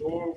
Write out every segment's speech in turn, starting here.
2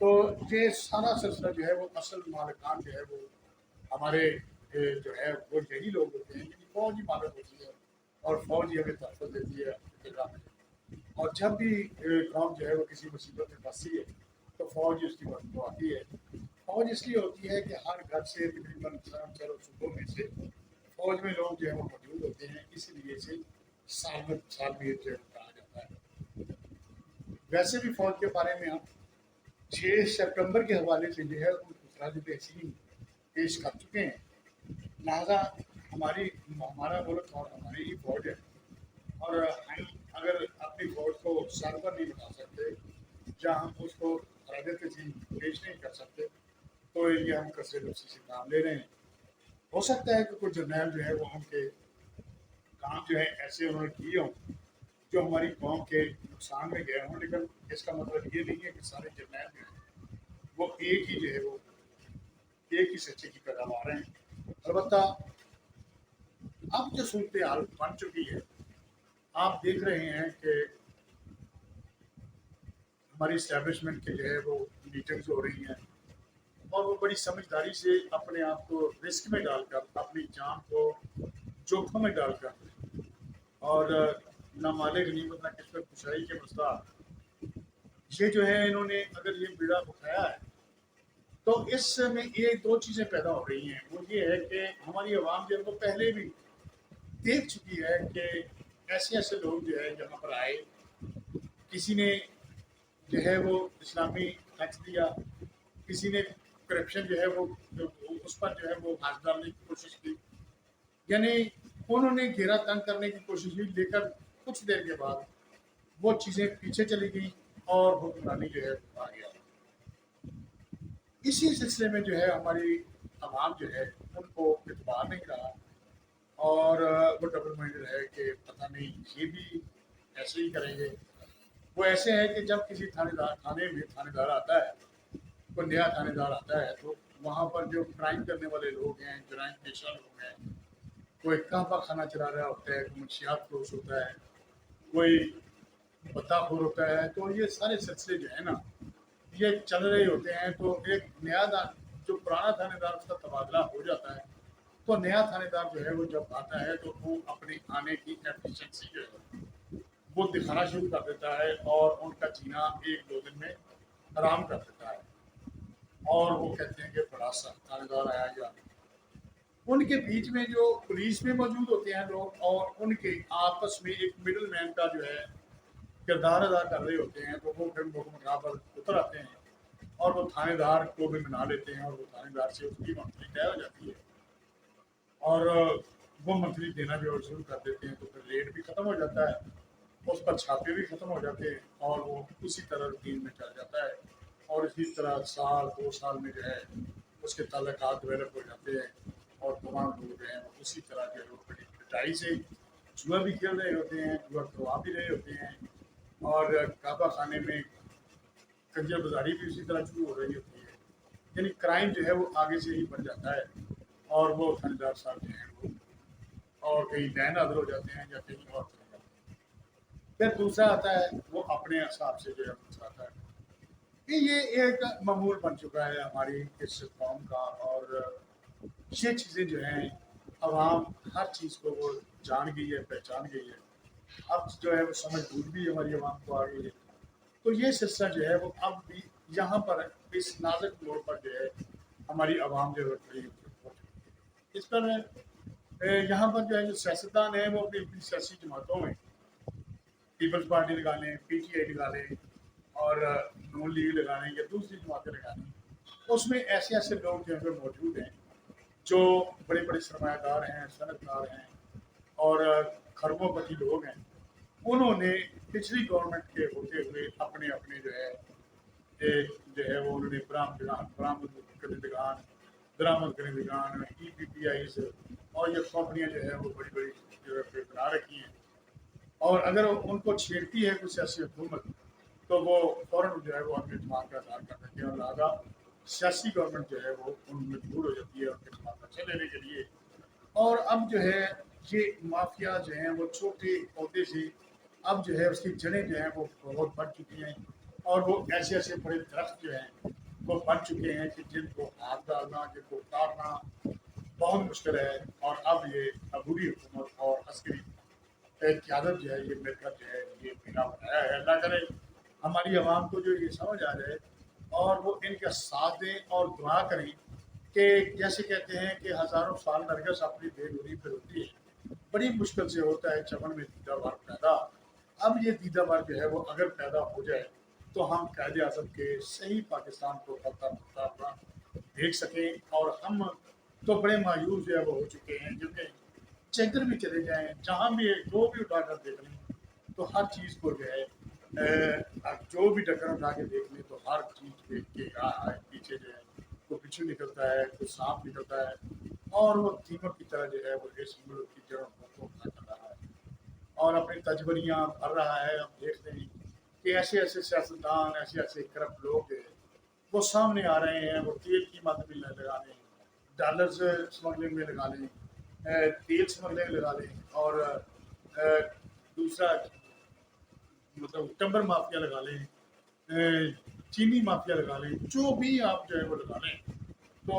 تو یہ سارا سلسلہ جو ہے وہ اصل مالکان جو ہے وہ ہمارے جو ہے وہ یہی لوگ ہوتے ہیں کہ فوج ہی مالک ہوتی ہے اور فوج ہی ہمیں تحفظ دیتی ہے جگہ میں. اور جب بھی قوم جو ہے وہ کسی مصیبت میں پھنسی ہے تو فوج اس کی مدد کو آتی ہے. فوج اس لیے ہوتی ہے کہ ہر گھر سے تقریباً چاروں صوبوں میں سے فوج میں لوگ جو ہے وہ موجود ہوتے ہیں، اسی لیے سے سالمیت جو ہے کہا جاتا ہے. ویسے بھی فوج کے بارے میں ہم 6 سپٹمبر کے حوالے سے جو ہے خراج تحسین پیش کر چکے ہیں. لہٰذا ہمارا ملک اور ہماری ہی فوج ہے، اور ہم اگر اپنی فوج کو سر پر نہیں بنا سکتے یا ہم اس کو خراج تحسین پیش نہیں کر سکتے تو یہ ہم کثرت لفظی سے کام لے رہے ہیں. ہو سکتا ہے کہ کچھ جرنیل جو ہے وہ ہم کے کام جو ہے ایسے انہوں نے کیے ہوں جو ہماری قوم کے نقصان میں گئے ہوں، لیکن اس کا مطلب یہ نہیں ہے کہ سارے جرنیل جو ہیں وہ ایک ہی جو ہے وہ ایک ہی سچے کی پیداوار ہیں. البتہ اب جو صورتحال بن چکی ہے، آپ دیکھ رہے ہیں کہ ہماری اسٹیبلشمنٹ کے جو ہے وہ میٹنگز ہو رہی ہیں اور وہ بڑی سمجھداری سے اپنے آپ کو رسک میں ڈال کر، اپنی جان کو جوکھوں میں ڈال کر، اور نہ مالے غنیمت نہ قسمت کشائی کے مسئلہ یہ جو ہے انہوں نے اگر یہ بیڑا اٹھایا ہے تو اس میں یہ دو چیزیں پیدا ہو رہی ہیں. وہ یہ ہے کہ ہماری عوام جو ہے وہ پہلے بھی دیکھ چکی ہے کہ ایسے ایسے لوگ جو ہے یہاں پر آئے، کسی نے جو ہے وہ اسلامی ٹیکس دیا، کسی نے کرپشن جو ہے وہ اس پر جو ہے وہ ہاتھ ڈالنے کی کوشش کی، یعنی انہوں نے گھیرا تنگ کرنے کی کوشش کی. لیکن کچھ دیر کے بعد وہ چیزیں پیچھے چلی گئیں اور حکمرانی جو ہے آ گیا. اسی سلسلے میں جو ہے ہماری عوام جو ہے ان کو اعتبار نہیں رہا، اور وہ ڈبل مائنڈڈ ہے کہ پتہ نہیں یہ بھی ایسے ہی کریں گے. وہ ایسے ہے کہ جب کسی تھانے میں تھانے دار آتا ہے، کوئی نیا تھانے دار آتا ہے، تو وہاں پر جو کرائم کرنے والے لوگ ہیں، جرائم پیشہ لوگ ہیں، کوئی کہفہ خانہ چلا رہا ہوتا ہے، کوئی منشیات فروش ہوتا ہے، کوئی بتا خور ہوتا ہے، تو یہ سارے سلسلے جو ہے نا یہ چل رہے ہوتے ہیں. تو ایک نیا جو پرانا تھانے دار اس کا تبادلہ ہو جاتا ہے تو نیا تھانے دار جو ہے وہ جب آتا ہے تو وہ اپنی آنے کی ایفیشنسی جو ہے وہ دکھانا شروع کر دیتا ہے، اور ان کا جینا 1-2 دن میں آرام کر دیتا ہے. اور وہ کہتے ہیں کہ بڑا سخت تھانے دار آیا یا ان کے بیچ میں جو پولیس میں موجود ہوتے ہیں لوگ اور ان کے آپس میں ایک مڈل مین کا جو ہے کردار ادا کر رہے ہوتے ہیں، تو وہ پھر مقابلہ پر اتر آتے ہیں اور وہ تھانے دار کو بھی منا لیتے ہیں، اور وہ تھانے دار سے اس کی منتھلی طے ہو جاتی ہے اور وہ منتھلی دینا جو شروع کر دیتے ہیں. تو پھر ریٹ بھی ختم ہو جاتا ہے، اس پر چھاپے بھی ختم ہو جاتے ہیں، اور وہ اسی طرح روٹین میں چل جاتا ہے. اور اسی طرح 1-2 سال میں جو ہے اس کے تعلقات ڈیولپ ہو جاتے ہیں، اور تمام لوگ جو ہیں اسی طرح جو ہے وہ بڑی پٹائی سے جوا بھی کھیل رہے ہوتے ہیں، جوا کروا بھی رہے ہوتے ہیں، اور کعبہ خانے میں کنجر بازاری بھی اسی طرح شروع ہو رہی ہوتی ہے. یعنی کرائم جو ہے وہ آگے سے ہی بڑھ جاتا ہے، اور وہ تھاندار صاحب جو ہیں وہ اور کہیں بین حاضر ہو جاتے ہیں یا کہیں اور چلے جاتے ہیں. پھر دوسرا آتا ہے وہ اپنے حساب سے جو ہے مسئلہ ہے کہ یہ ایک معمول بن چکا ہے ہماری اس قوم کا. اور یہ چیزیں جو ہیں عوام ہر چیز کو وہ جان گئی ہے، پہچان گئی ہے. اب جو ہے وہ سمجھ بوجھ بھی ہماری عوام کو آ گئی ہے. تو یہ سلسلہ جو ہے وہ اب بھی یہاں پر اس نازک موڑ پر جو ہے ہماری عوام جو ہے اس پر یہاں پر جو ہے جو سیاستدان ہیں وہ اپنی اپنی سیاسی جماعتوں میں پیپلز پارٹی لگا لیں، پی ٹی آئی لگا لیں، اور نون لیگ لگا لیں یا دوسری جماعتیں لگا لیں، اس میں ایسے ایسے لوگ جو ہے موجود ہیں جو بڑے بڑے سرمایہ دار ہیں، صنعت کار ہیں، اور خربوں پتی لوگ ہیں. انہوں نے پچھلی گورنمنٹ کے ہوتے ہوئے اپنے اپنے جو ہے جو ہے وہ انہوں نے برآمد کنندگان، درآمد کنندگان، ای پی پی آئیز اور یہ کمپنیاں جو ہے وہ بڑی بڑی جو ہے بنا رکھی ہیں. اور اگر ان کو چھیڑتی ہے کوئی سیاسی حکومت تو وہ فوراً جو ہے وہ اپنے دماغ کا اظہار کر دیتے ہیں، اور لہٰذا سیاسی گورنمنٹ جو ہے وہ ان مجبور ہو جاتی ہے ان کے دماغ کا اچھا لینے کے لیے. اور اب جو ہے یہ مافیا جو ہیں وہ چھوٹے عہدے سے اب جو ہے اس کی جڑیں جو ہیں وہ بہت بڑھ چکی ہیں، اور وہ ایسے ایسے بڑے درخت جو ہیں وہ بن چکے ہیں کہ جن کو ہاتھ ڈالنا، جن کو اتارنا بہت مشکل ہے۔ اور اب یہ عبوری حکومت اور عسکری قیادت جو ہے یہ مل کر جو ہے یہ بنا بنایا ہے۔ اللہ کرے ہماری عوام کو جو یہ سمجھ آ جائے اور وہ ان کا ساتھ دیں اور دعا کریں کہ جیسے کہتے ہیں کہ ہزاروں سال نرگس اپنی بے نوری پہ ہوتی ہے، بڑی مشکل سے ہوتا ہے چمن میں دیدہ بار پیدا۔ اب یہ دیدہ بار جو ہے وہ اگر پیدا ہو جائے تو ہم قائد اعظم کے صحیح پاکستان کو پلتا پلتا اپنا دیکھ سکیں۔ اور ہم تو بڑے مایوس جو ہے وہ ہو چکے ہیں، کیونکہ چیکر بھی چلے جائیں، جہاں بھی جو بھی اٹھا کر دیکھ لیں تو ہر چیز کو جو ہے جو بھی ڈکر اٹھا کے دیکھ لیں تو ہر چیز کے پیچھے جو ہے وہ پچھو نکلتا ہے، کوئی سانپ نکلتا ہے اور وہ دیمک کی طرح جو ہے وہ اس ملک کی جڑوں کو کھا کر رہا ہے اور اپنی تجبریاں بھر رہا ہے۔ ہم دیکھتے ہیں کہ ایسے ایسے سیاستدان، ایسے ایسے کرپٹ لوگ وہ سامنے آ رہے ہیں، وہ تیل کی مد میں لگا لیں، ڈالرز اسمگلنگ میں لگا لیں، تیل اسمگلنگ لگا لیں، اور دوسرا مطلب ٹمبر مافیا لگا لیں، چینی مافیا لگا لیں، جو بھی آپ جو ہے وہ لگا لیں تو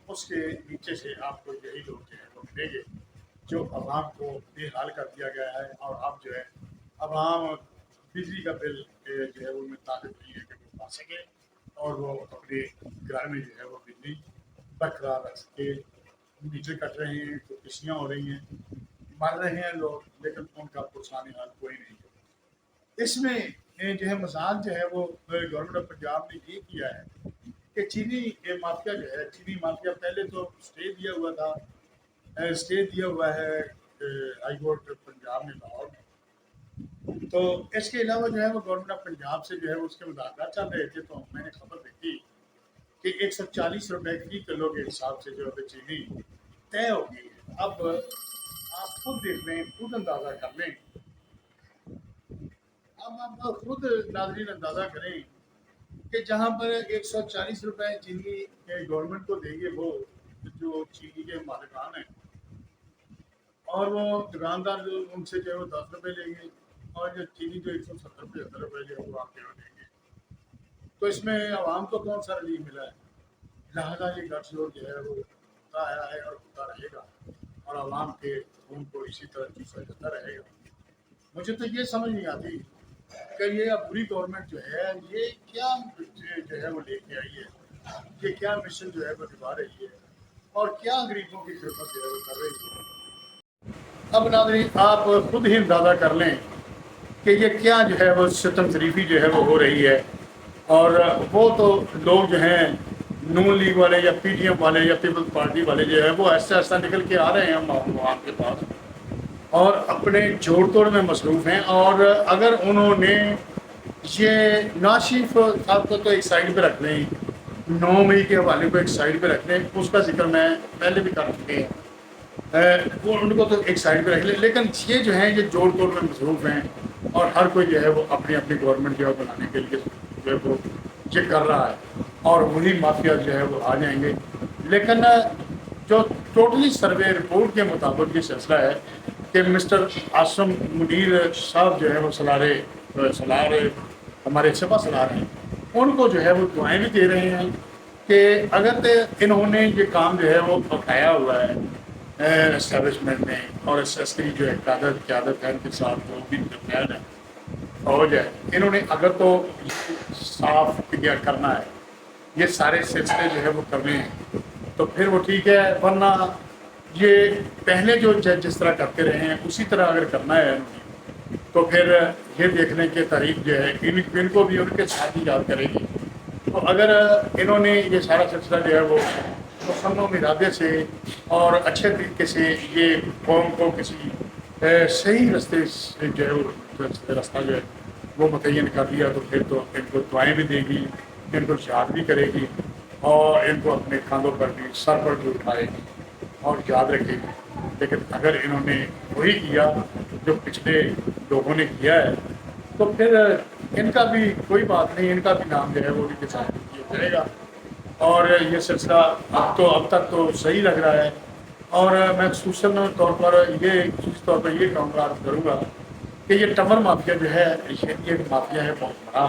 اس کے نیچے سے آپ کو یہی لوگ جو ہے وہ ملیں گے جو عوام کو بے حال کر دیا گیا ہے۔ اور اب جو ہے عوام بجلی کا بل جو ہے وہ میں طاقت نہیں ہے کہ وہ پا سکے اور وہ اپنے گھر میں جو ہے وہ بجلی برقرار رکھ سکے۔ میٹر کٹ رہے ہیں، خودکشیاں ہو رہی ہیں، مر رہے ہیں لوگ، لیکن ان کا پرسانی حال کوئی نہیں ہے۔ اس میں جو ہے مزاج جو ہے وہ گورنمنٹ آف پنجاب نے یہ کیا ہے کہ چینی مافیا جو ہے، چینی مافیا پہلے تو اسٹے دیا ہوا تھا، اسٹے دیا ہوا ہے ہائی کورٹ پنجاب میں لاہور میں، تو اس کے علاوہ جو ہے وہ گورنمنٹ آف پنجاب سے جو ہے اس کے مذاکرات چل رہے تھے۔ تو میں نے خبر دیکھی کہ 140 روپے فی کلو کے حساب سے جو ہے چینی طے ہو گئی ہے۔ اب آپ خود دیکھ لیں، خود اندازہ کر لیں، اب آپ خود ناظرین اندازہ کریں کہ جہاں پر 140 روپے چینی گورنمنٹ کو دیں گے وہ جو چینی کے مالکان ہیں، اور وہ دکاندار جو ان سے جو ہے وہ 10 روپے لیں گے، اور جو چینی جو 170-75 روپے جو ہے وہ آپ کے یہاں دیں گے، تو اس میں عوام کو کون سا ریلیف ملا ہے؟ لہٰذا یہ گٹ شور جو ہے وہ ہوتا آیا ہے اور ہوتا رہے گا، اور عوام کے خون کو اسی طرح چوسا جاتا رہے گا۔ مجھے تو یہ سمجھ نہیں آتی کہ یہ بری گورنمنٹ جو ہے یہ کیا جو ہے وہ لے کے آئی ہے، یہ کیا مشن جو ہے وہ نبھا رہی ہے اور کیا غریبوں کی خدمت جو ہے وہ کر رہی ہے۔ اب ناظرین آپ خود ہی اندازہ کر لیں کہ یہ کیا جو ہے وہ ستم شریفی جو ہے وہ ہو رہی ہے، اور وہ تو لوگ جو ہیں نون لیگ والے یا پی ٹی ایم والے یا پیپلز پارٹی والے جو ہے وہ ایسا ایسا نکل کے آ رہے ہیں عوام کے پاس اور اپنے جوڑ توڑ میں مصروف ہیں۔ اور اگر انہوں نے یہ ناشیف صاحب کو تو ایک سائڈ پہ رکھ لیں، 9 مئی کے حوالے کو ایک سائڈ پہ رکھ لیں، اس کا ذکر میں پہلے بھی کر چکے ہیں، وہ ان کو تو ایک سائڈ پہ رکھ لیں، لیکن یہ جو ہیں یہ جوڑ توڑ میں مصروف ہیں اور ہر کوئی جو ہے وہ اپنی اپنی گورنمنٹ جو ہے بنانے کے لیے جو ہے وہ یہ کر رہا ہے، اور وہی مافیا جو ہے وہ آ جائیں گے۔ لیکن جو ٹوٹلی سروے رپورٹ کے مطابق یہ سلسلہ ہے کہ مسٹر عاصم منیر صاحب جو ہے وہ سلار ہمارے سپا سلار ہیں، ان کو جو ہے وہ دعائیں بھی دے رہے ہیں کہ اگر انہوں نے یہ کام جو ہے وہ اٹھایا ہوا ہے اسٹیبلشمنٹ میں، اور عسکری جو ہے قیادت ہے ان کے ساتھ جو بھی درمیان ہے فوج ہے، انہوں نے اگر تو صاف کلیئر کرنا ہے، یہ سارے سلسلے جو ہے وہ کرنے ہیں تو پھر وہ ٹھیک ہے، ورنہ یہ پہلے جو جس طرح کرتے رہے ہیں اسی طرح اگر کرنا ہے تو پھر یہ دیکھنے کی تاریخ جو ہے ان کو بھی ان کے ساتھ ہی یاد کرے گی۔ تو اگر انہوں نے یہ سارا سلسلہ جو ہے وہ مصمم ارادے سے اور اچھے طریقے سے یہ قوم کو کسی صحیح رستے سے جو ہے وہ راستہ جو ہے وہ متعین کر دیا تو پھر تو ان کو دعائیں بھی دے گی، ان کو یاد بھی کرے گی، اور ان کو اپنے کاندھوں پر بھی سر پر بھی اٹھائے گی اور یاد رکھے گی۔ لیکن اگر انہوں نے وہی کیا جو پچھلے لوگوں نے کیا ہے تو پھر ان کا بھی کوئی بات نہیں، ان کا بھی نام جو ہے وہ ان کے ساتھ کیا جائے گا۔ اور یہ سلسلہ اب تک تو صحیح لگ رہا ہے، اور میں خصوصی طور پر یہ کہوں گا، عرض کروں گا کہ یہ ٹمر مافیا جو ہے یہ مافیا ہے بہت بڑا،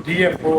DFO